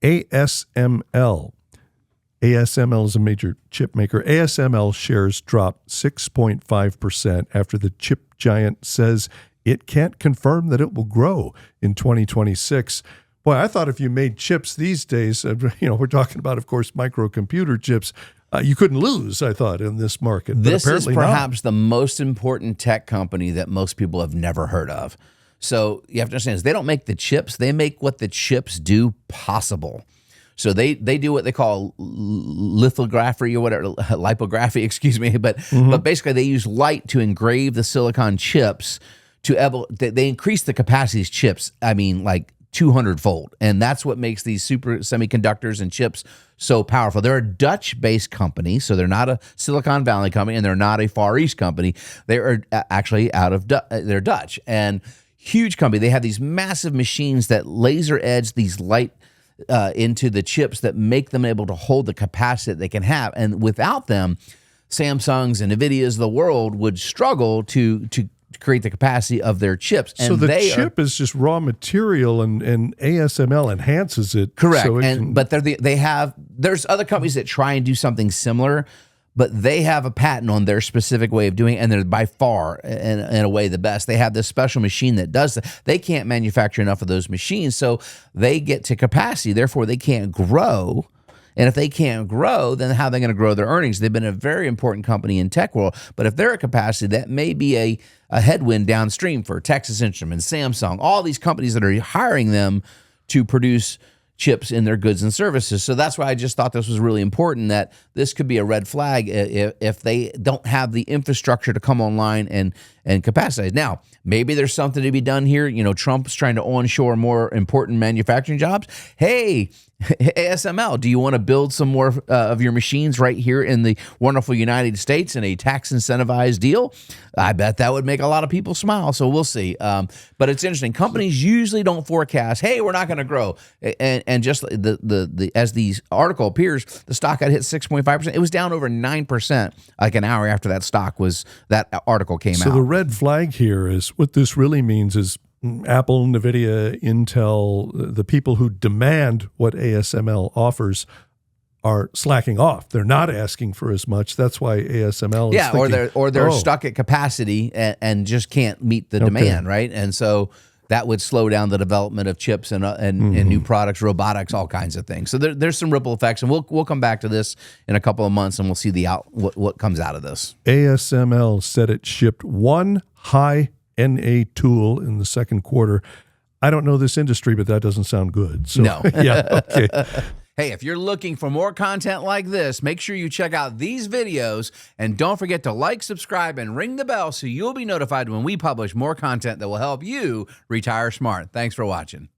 ASML. ASML is a major chip maker. ASML shares dropped 6.5% after the chip giant says it can't confirm that it will grow in 2026. Boy, I thought if you made chips these days, we're talking about, of course, microcomputer chips, you couldn't lose, I thought, in this market. But this is perhaps not. the most important tech company that most people have never heard of. So you have to understand, is they don't make the chips, they make what the chips do possible. So they do what they call lithography or whatever, lipography, excuse me. But basically they use light to engrave the silicon chips they increase the capacity of these chips, like 200-fold. And that's what makes these super semiconductors and chips so powerful. They're a Dutch-based company, so they're not a Silicon Valley company, and they're not a Far East company. They are actually they're Dutch. And huge company. They have these massive machines that laser edge these light into the chips that make them able to hold the capacity that they can have. And without them, Samsungs and NVIDIAs of the world would struggle to create the capacity of their chips. And so the chip is just raw material, and ASML enhances it. Correct. So but there's other companies that try and do something similar, but they have a patent on their specific way of doing it, and they're by far, in a way, the best. They have this special machine that does that. They can't manufacture enough of those machines, so they get to capacity. Therefore, they can't grow. And if they can't grow, then how are they going to grow their earnings? They've been a very important company in tech world, but if they're at capacity, that may be a headwind downstream for Texas Instruments, Samsung, all these companies that are hiring them to produce chips in their goods and services. So that's why I just thought this was really important, that this could be a red flag if they don't have the infrastructure to come online and capacitize. Now, maybe there's something to be done here. Trump's trying to onshore more important manufacturing jobs. Hey, ASML, do you want to build some more of your machines right here in the wonderful United States in a tax incentivized deal? I bet that would make a lot of people smile. So we'll see. But it's interesting. Companies usually don't forecast, hey, we're not going to grow. And just as the article appears, the stock had hit 6.5%. It was down over 9% like an hour after that article came out. So the red flag here is, what this really means is Apple, NVIDIA, Intel, the people who demand what ASML offers are slacking off. They're not asking for as much. That's why ASML is thinking, or they're stuck at capacity and just can't meet the demand, right? And so that would slow down the development of chips and new products, robotics, all kinds of things. So there's some ripple effects, and we'll come back to this in a couple of months, and we'll see what comes out of this. ASML said it shipped one high NA tool in the second quarter. I don't know this industry, but that doesn't sound good. So, no. Yeah, okay. Hey, if you're looking for more content like this, make sure you check out these videos, and don't forget to like, subscribe, and ring the bell so you'll be notified when we publish more content that will help you retire smart. Thanks for watching.